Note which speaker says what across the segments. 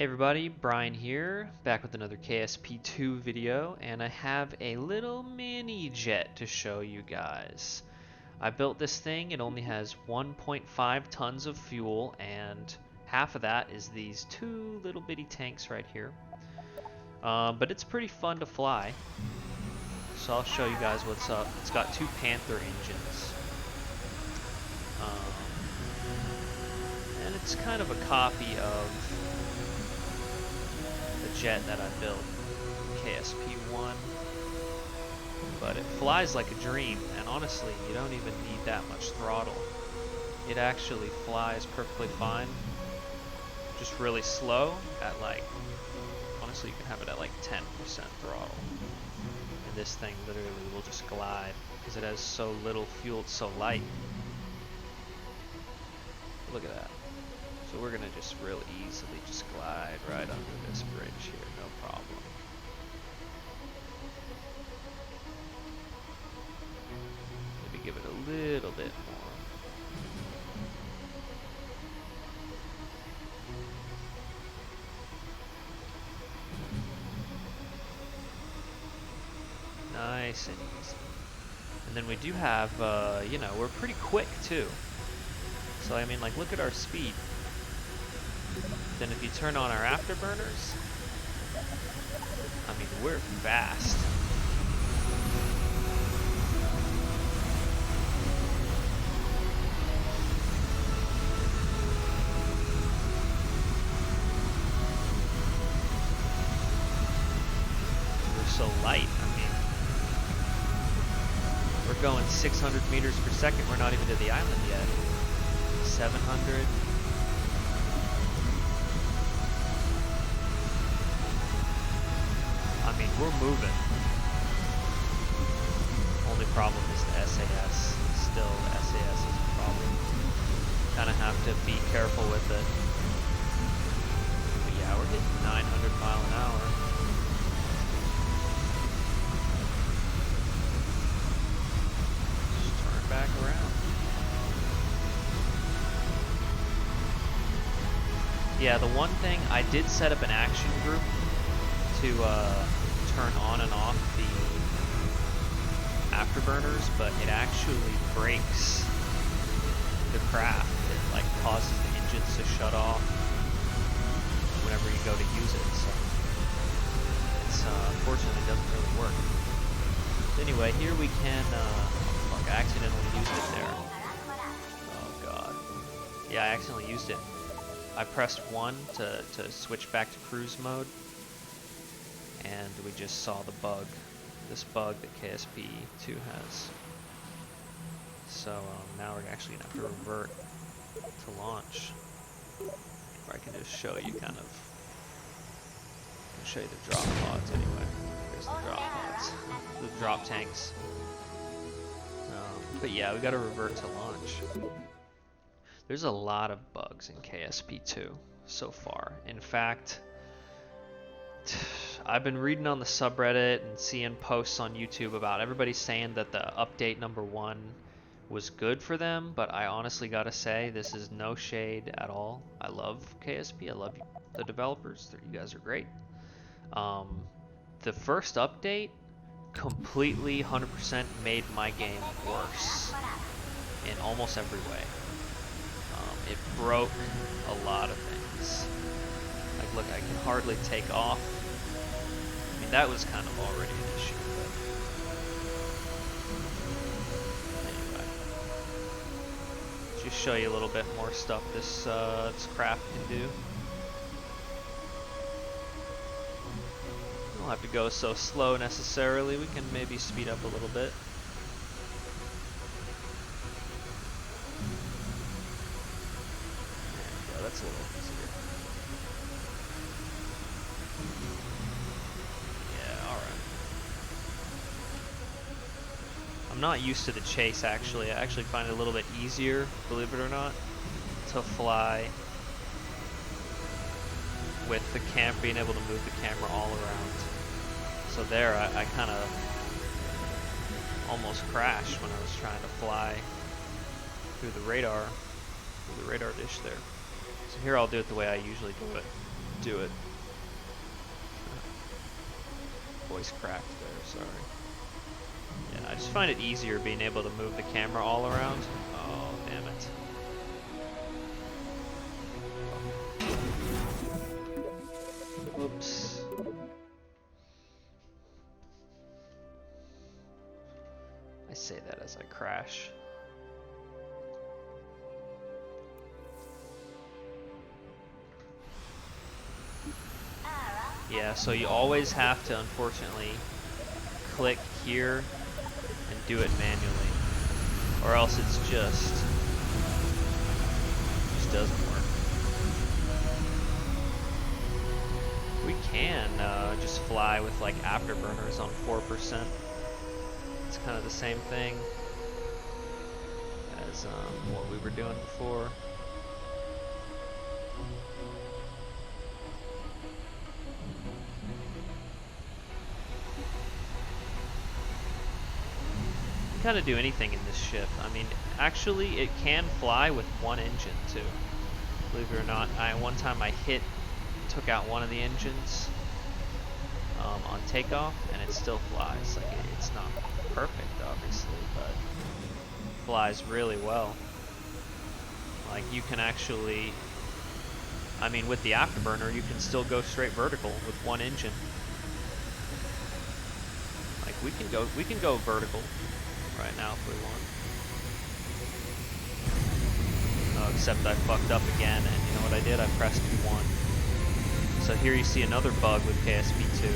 Speaker 1: Hey everybody, Brian here, back with another KSP2 video, and I have a little mini jet to show you guys. I built this thing, it only has 1.5 tons of fuel, and half of that is these two little bitty tanks right here. But it's pretty fun to fly, so I'll show you guys what's up. It's got two Panther engines, and it's kind of a copy of jet that I built, KSP1, but it flies like a dream, and honestly you don't even need that much throttle. It actually flies perfectly fine, just really slow at like, honestly you can have it at like 10% throttle, and this thing literally will just glide because it has so little fuel. It's so light. Look at that. So we're gonna just real easily just glide right under this bridge here, no problem. Maybe give it a little bit more. Nice and easy. And then we do have, you know, we're pretty quick too. So I mean, like, look at our speed. Then if you turn on our afterburners, I mean, we're fast. We're so light, I mean, we're going 600 meters per second. We're not even to the island yet. 700. I mean, we're moving. Only problem is the SAS. Still, the SAS is a problem. Kind of have to be careful with it. But yeah, we're hitting 900 mile an hour. Just turn back around. Yeah, the one thing, I did set up an action group to turn on and off the afterburners, but it actually breaks the craft. It like causes the engines to shut off whenever you go to use it, so it's unfortunately doesn't really work. So anyway, here we can fuck, I accidentally used it there. Oh god. Yeah, I accidentally used it. I pressed 1 to switch back to cruise mode, and we just saw the bug, this bug that KSP2 has. So now we're actually gonna have to revert to launch, or I can just show you kind of, I can show you the drop pods anyway. Here's the drop pods, the drop tanks. But yeah, we gotta revert to launch. There's a lot of bugs in KSP2 so far. In fact, I've been reading on the subreddit and seeing posts on YouTube about everybody saying that the update number 1 was good for them, but I honestly gotta say, this is no shade at all. I love KSP, I love the developers, you guys are great. The first update completely 100% made my game worse in almost every way. It broke a lot of things. Like, look, I can hardly take off. I mean, that was kind of already an issue, but anyway. Just show you a little bit more stuff this craft can do. We don't have to go so slow necessarily. We can maybe speed up a little bit. That's a little easier. Yeah, alright. I'm not used to the chase actually. I actually find it a little bit easier, believe it or not, to fly with the being able to move the camera all around. So there, I kind of almost crashed when I was trying to fly through the radar dish there. So here I'll do it the way I usually do it. do it. Voice cracked there, sorry. Yeah, I just find it easier being able to move the camera all around. Oh, damn it. Whoops. I say that as I crash. Yeah, so you always have to, unfortunately, click here and do it manually, or else it's just doesn't work. We can just fly with like afterburners on 4%. It's kind of the same thing as what we were doing before. Kind of do anything in this ship. I mean, actually, it can fly with one engine too. Believe it or not, one time I took out one of the engines on takeoff, and it still flies. Like it's not perfect, obviously, but it flies really well. Like you can actually, I mean, with the afterburner, you can still go straight vertical with one engine. Like we can go vertical right now if we want. Oh, except I fucked up again, and you know what I did? I pressed 1. So here you see another bug with KSP2.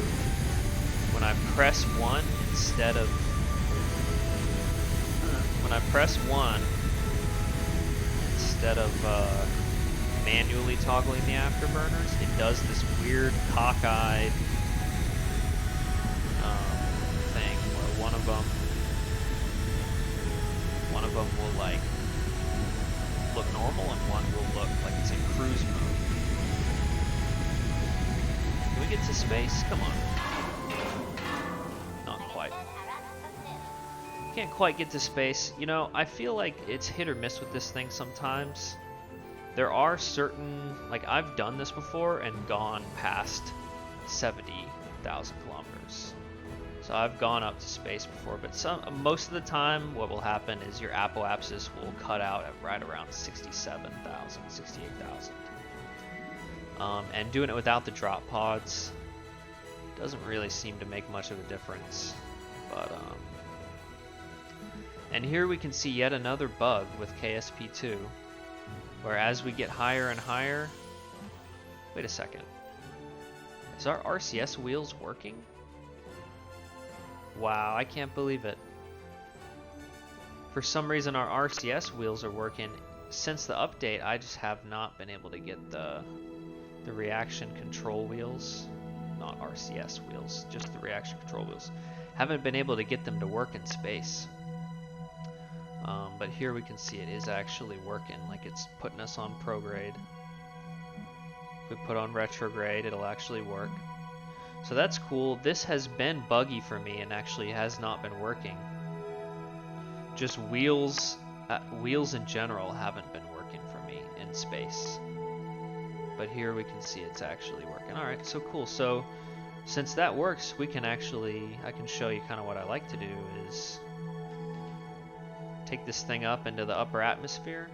Speaker 1: When I press 1 instead of manually toggling the afterburners, it does this weird cockeyed thing where one of them will like look normal and one will look like it's in cruise mode. Can we get to space? Come on. Not quite. Can't quite get to space. You know, I feel like it's hit or miss with this thing sometimes. There are certain, like I've done this before and gone past 70,000 kilometers. So I've gone up to space before, but most of the time what will happen is your apoapsis will cut out at right around 67,000, 68,000. And doing it without the drop pods doesn't really seem to make much of a difference. But and here we can see yet another bug with KSP2, where as we get higher and higher, wait a second, is our RCS wheels working? Wow, I can't believe it. For some reason our RCS wheels are working. Since the update, I just have not been able to get the reaction control wheels. Not RCS wheels, just the reaction control wheels. Haven't been able to get them to work in space. But here we can see it is actually working, like it's putting us on prograde. If we put on retrograde, it'll actually work. So that's cool. This has been buggy for me and actually has not been working. Just wheels in general haven't been working for me in space. But here we can see it's actually working. Alright, so cool. So since that works, I can show you kind of what I like to do is take this thing up into the upper atmosphere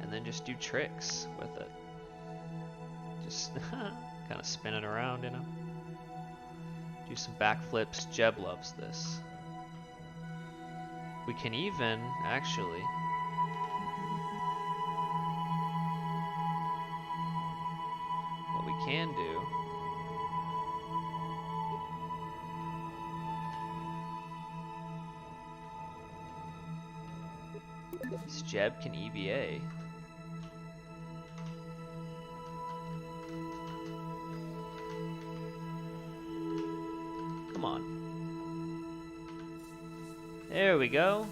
Speaker 1: and then just do tricks with it. Just kind of spinning around, you know. Do some backflips. Jeb loves this. We can even, actually, what we can do is Jeb can EVA. Come on. There we go.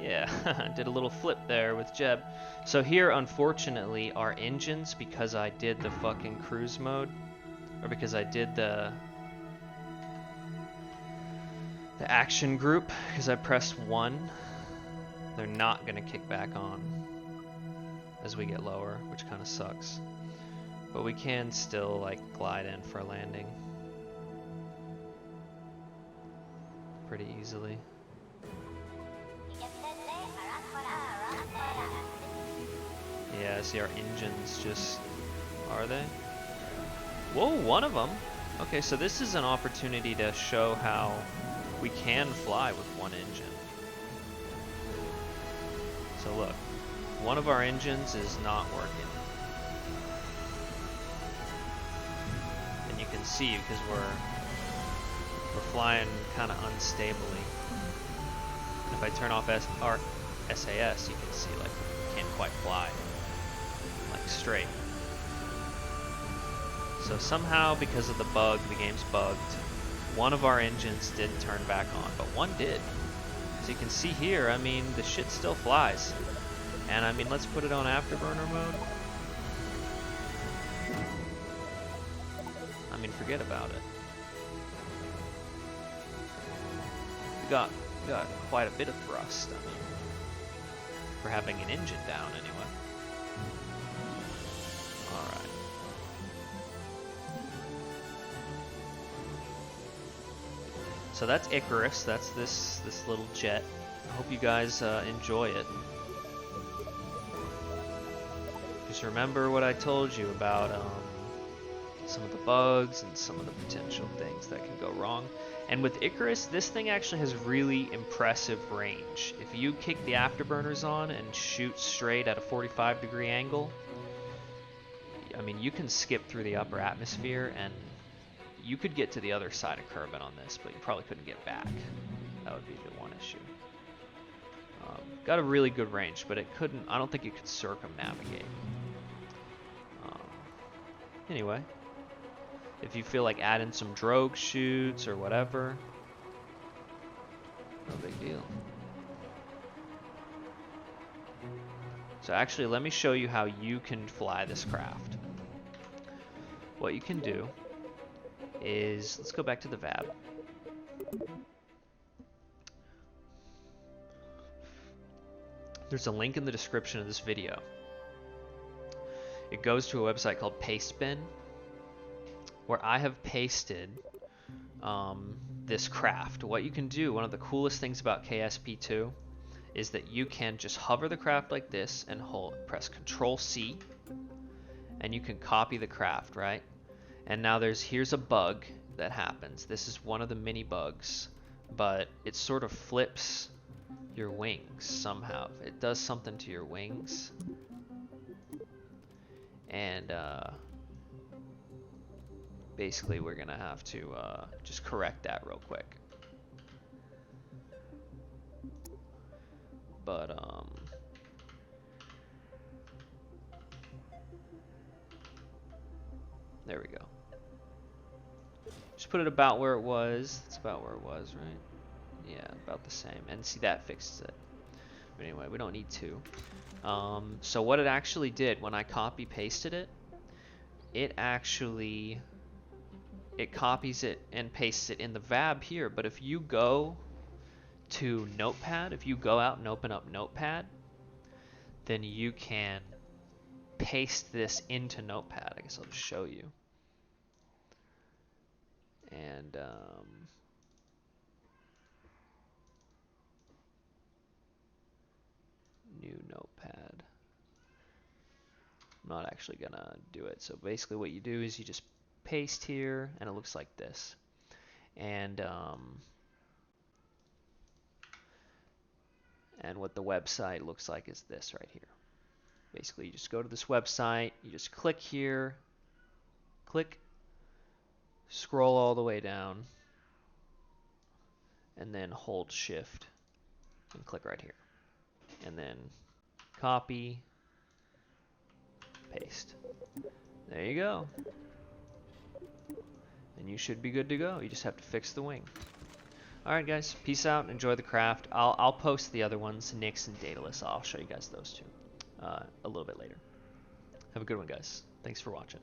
Speaker 1: Yeah, did a little flip there with Jeb. So here, unfortunately, our engines, because I did the fucking cruise mode, or because I did the the action group, because I pressed 1, they're not going to kick back on as we get lower, which kind of sucks. But we can still like glide in for a landing pretty easily. Yeah, see our engines just, are they? Whoa, one of them. Okay, so this is an opportunity to show how we can fly with one engine. So look, one of our engines is not working. And you can see because we're flying kind of unstably. If I turn off our SAS, you can see like we can't quite fly like straight. So somehow, because of the bug, the game's bugged, one of our engines didn't turn back on, but one did. So you can see here, I mean, the shit still flies. And I mean, let's put it on afterburner mode. I mean, forget about it. We got quite a bit of thrust, I mean, for having an engine down anyway. Alright. So that's Icarus, that's this little jet. I hope you guys enjoy it. Just remember what I told you about some of the bugs and some of the potential things that can go wrong. And with Icarus, this thing actually has really impressive range. If you kick the afterburners on and shoot straight at a 45-degree angle, I mean, you can skip through the upper atmosphere and you could get to the other side of Kerbin on this, but you probably couldn't get back. That would be the one issue. Got a really good range, but it couldn't, I don't think it could circumnavigate. Anyway, if you feel like adding some drogue shoots or whatever, no big deal. So actually, let me show you how you can fly this craft. What you can do is, let's go back to the VAB. There's a link in the description of this video. It goes to a website called Pastebin, where I have pasted this craft. What you can do, one of the coolest things about KSP2 is that you can just hover the craft like this and press Control C, and you can copy the craft, right? And now here's a bug that happens. This is one of the mini bugs, but it sort of flips your wings somehow. It does something to your wings. And basically we're gonna have to just correct that real quick. But there we go. Just put it about where it was. It's about where it was, right? Yeah, about the same. And see, that fixes it. But anyway, we don't need to. So what it actually did when I copy pasted it, it copies it and pastes it in the VAB here. But if you go to Notepad, if you go out and open up Notepad, then you can paste this into Notepad. I guess I'll just show you. And new Notepad. I'm not actually gonna do it. So basically what you do is you just paste here and it looks like this. And what the website looks like is this right here. Basically you just go to this website, you just click here, click, scroll all the way down, and then hold shift and click right here. And then copy, paste. There you go. And you should be good to go. You just have to fix the wing. Alright guys, peace out, enjoy the craft. I'll post the other ones, Nyx and Daedalus. I'll show you guys those two a little bit later. Have a good one guys. Thanks for watching.